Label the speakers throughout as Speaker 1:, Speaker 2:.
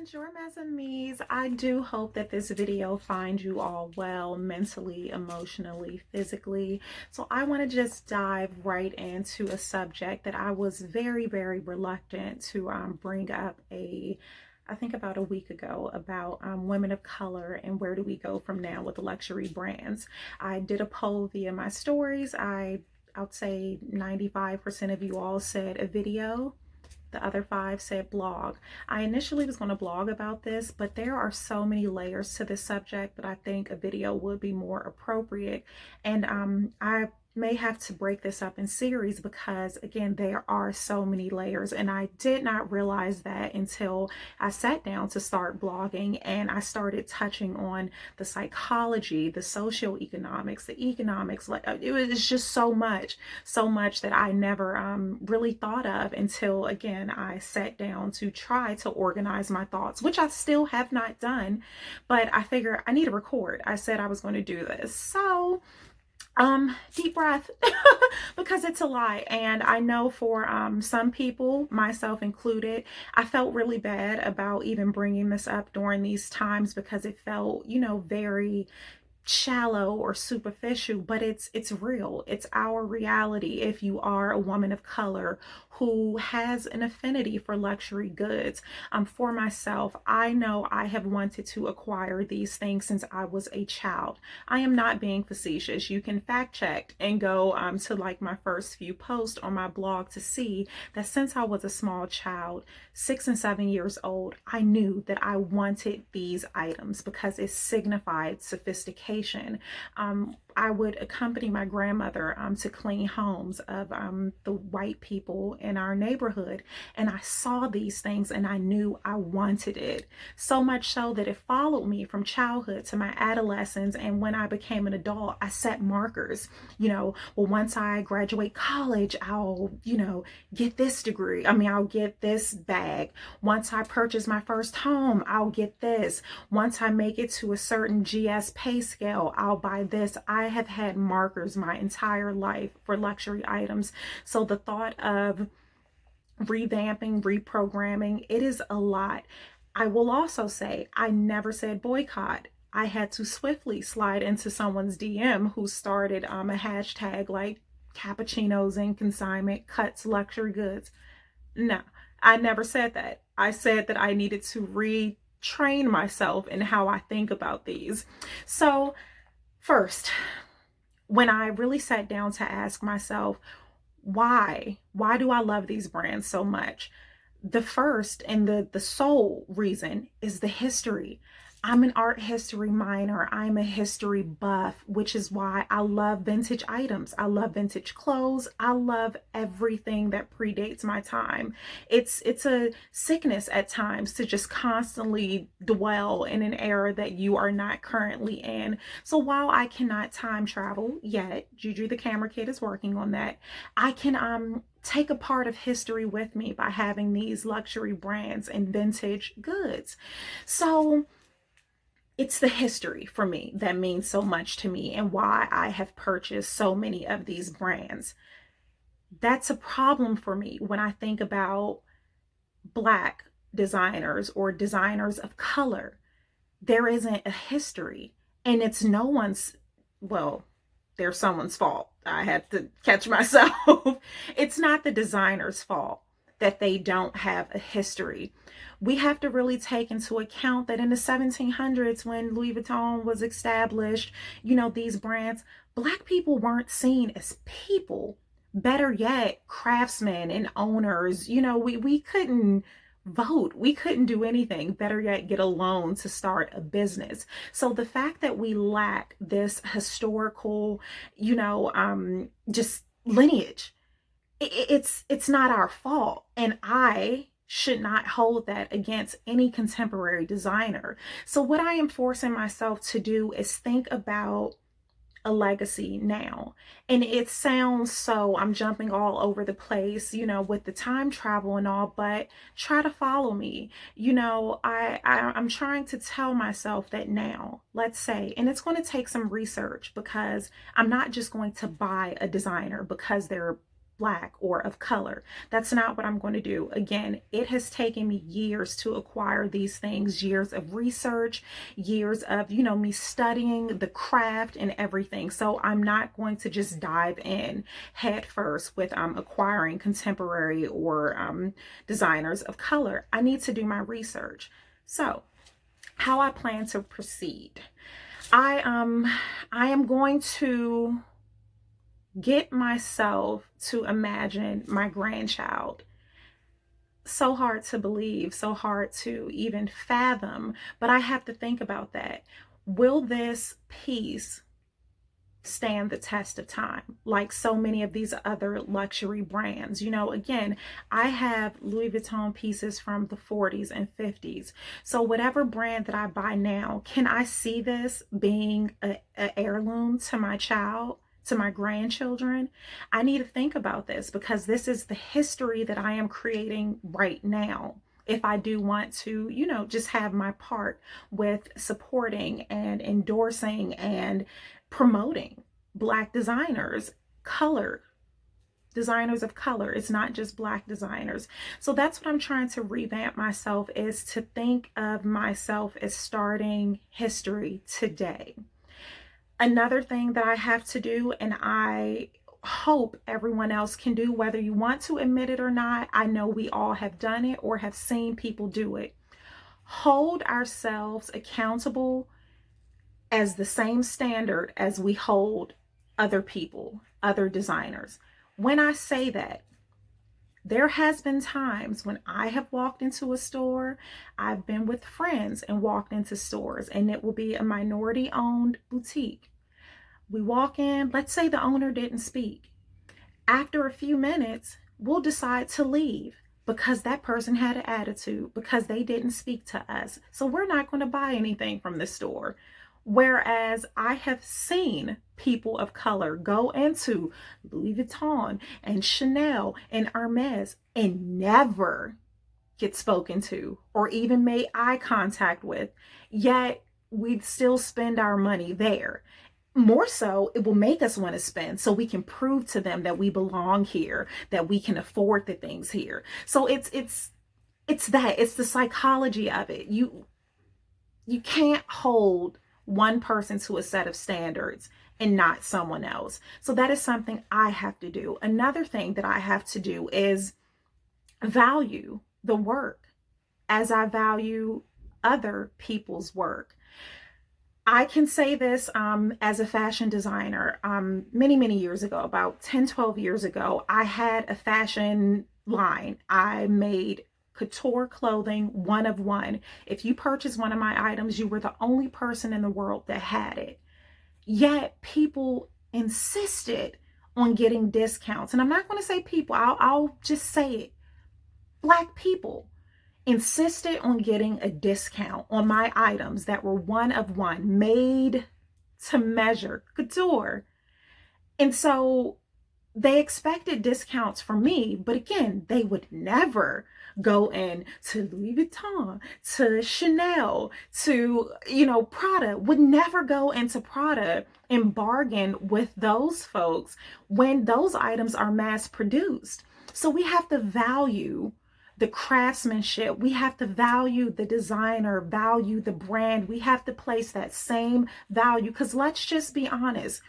Speaker 1: Bonjour, mes amis. I do hope that this video finds you all well mentally, emotionally, physically. So I want to just dive right into a subject that I was very reluctant to bring up I think about a week ago about women of color and where do we go from now with luxury brands. I did a poll via my stories. I'd say 95% of you all said a video. The other 5 said blog. I initially was going to blog about this, but there are so many layers to this subject that I think a video would be more appropriate. And I may have to break this up in series because, again, there are so many layers, and I did not realize that until I sat down to start blogging and I started touching on the psychology, the socioeconomics, the economics. Like it was just so much that I never really thought of until, again, I sat down to try to organize my thoughts, which I still have not done, but I figure I need to record. I said I was going to do this. So deep breath because it's a lot, and I know for some people, myself included, I felt really bad about even bringing this up during these times because it felt, very shallow or superficial, but it's real. It's our reality. If you are a woman of color who has an affinity for luxury goods, for myself, I know I have wanted to acquire these things since I was a child. I am not being facetious. You can fact check and go to like my first few posts on my blog to see that since I was a small child, 6 and 7 years old, I knew that I wanted these items because it signified sophistication. I would accompany my grandmother to clean homes of the white people in our neighborhood, and I saw these things and I knew I wanted it. So much so that it followed me from childhood to my adolescence, and when I became an adult, I set markers. Well, once I graduate college, I'll, get this degree. I'll get this bag. Once I purchase my first home, I'll get this. Once I make it to a certain GS pay scale, I'll buy this. I have had markers my entire life for luxury items. So the thought of revamping, reprogramming, it is a lot. I will also say I never said boycott. I had to swiftly slide into someone's DM who started a hashtag like cappuccinos in consignment cuts luxury goods. No, I never said that. I said that I needed to retrain myself in how I think about these. So first, when I really sat down to ask myself, why do I love these brands so much? The first and the sole reason is the history. I'm an art history minor. I'm a history buff, which is why I love vintage items. I love vintage clothes. I love everything that predates my time. It's a sickness at times to just constantly dwell in an era that you are not currently in. So while I cannot time travel yet, Juju the camera kid is working on that, I can take a part of history with me by having these luxury brands and vintage goods. So it's the history for me that means so much to me and why I have purchased so many of these brands. That's a problem for me when I think about Black designers or designers of color. There isn't a history, and it's no one's, well, there's someone's fault. I had to catch myself. It's not the designer's fault that they don't have a history. We have to really take into account that in the 1700s, when Louis Vuitton was established, these brands, Black people weren't seen as people. Better yet, craftsmen and owners, we couldn't vote. We couldn't do anything. Better yet, get a loan to start a business. So the fact that we lack this historical, just lineage, it's not our fault, and I should not hold that against any contemporary designer. So what I am forcing myself to do is think about a legacy now. And it sounds so, I'm jumping all over the place, with the time travel and all, but try to follow me. I'm trying to tell myself that now, let's say, and it's going to take some research because I'm not just going to buy a designer because they're Black or of color. That's not what I'm going to do. Again, it has taken me years to acquire these things, years of research, years of, me studying the craft and everything. So I'm not going to just dive in head first with acquiring contemporary or designers of color. I need to do my research. So how I plan to proceed. I am going to get myself to imagine my grandchild. So hard to believe, so hard to even fathom, but I have to think about that. Will this piece stand the test of time like so many of these other luxury brands? Again, I have Louis Vuitton pieces from the 40s and 50s. So whatever brand that I buy now, can I see this being an heirloom to my child, to my grandchildren? I need to think about this because this is the history that I am creating right now. If I do want to, just have my part with supporting and endorsing and promoting Black designers, color designers of color. It's not just Black designers. So that's what I'm trying to revamp myself, is to think of myself as starting history today. Another thing that I have to do, and I hope everyone else can do, whether you want to admit it or not, I know we all have done it or have seen people do it. Hold ourselves accountable as the same standard as we hold other people, other designers. When I say that, there has been times when I have walked into a store, I've been with friends and walked into stores, and it will be a minority owned boutique. We walk in, let's say the owner didn't speak. After a few minutes, we'll decide to leave because that person had an attitude, because they didn't speak to us. So we're not going to buy anything from the store. Whereas I have seen people of color go into Louis Vuitton and Chanel and Hermes and never get spoken to or even made eye contact with, yet we'd still spend our money there. More so, it will make us want to spend so we can prove to them that we belong here, that we can afford the things here. So it's the psychology of it. You can't hold one person to a set of standards and not someone else. So that is something I have to do. Another thing that I have to do is value the work as I value other people's work. I can say this as a fashion designer. Many years ago, about 10, 12 years ago, I had a fashion line. I made couture clothing, one of one. If you purchased one of my items, you were the only person in the world that had it. Yet people insisted on getting discounts. And I'm not going to say people, I'll just say it. Black people insisted on getting a discount on my items that were one of one, made to measure, couture. And so they expected discounts from me, but again, they would never go in to Louis Vuitton, to Chanel, to, Prada, would never go into Prada and bargain with those folks when those items are mass produced. So we have to value the craftsmanship. We have to value the designer, value the brand. We have to place that same value, because let's just be honest,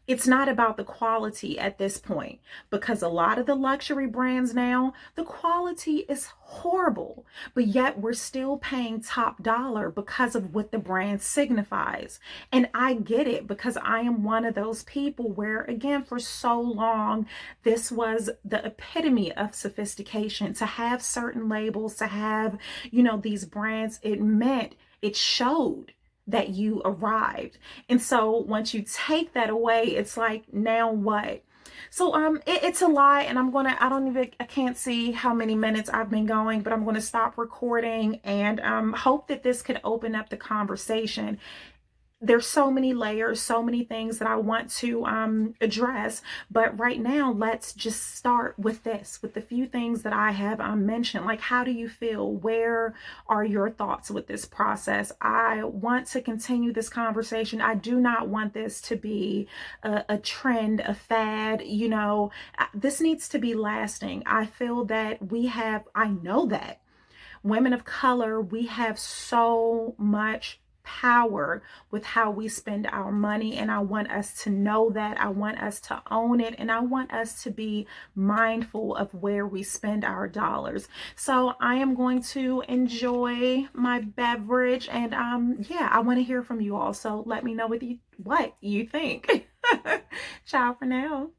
Speaker 1: it's not about the quality at this point, because a lot of the luxury brands now, the quality is horrible, but yet we're still paying top dollar because of what the brand signifies. And I get it, because I am one of those people where, again, for so long, this was the epitome of sophistication. To have certain labels, to have, these brands, it showed that you arrived. And so once you take that away, it's like, now what? So it's a lot, and I can't see how many minutes I've been going, but I'm going to stop recording and hope that this could open up the conversation. there's so many layers, so many things that I want to address. But right now, let's just start with this, with the few things that I have mentioned. Like, how do you feel? Where are your thoughts with this process? I want to continue this conversation. I do not want this to be a trend, a fad. You know, this needs to be lasting. I feel that I know that women of color, we have so much power with how we spend our money, and I want us to know that. I want us to own it, and I want us to be mindful of where we spend our dollars. So I am going to enjoy my beverage, and yeah, I want to hear from you all. So let me know what you think. Ciao for now.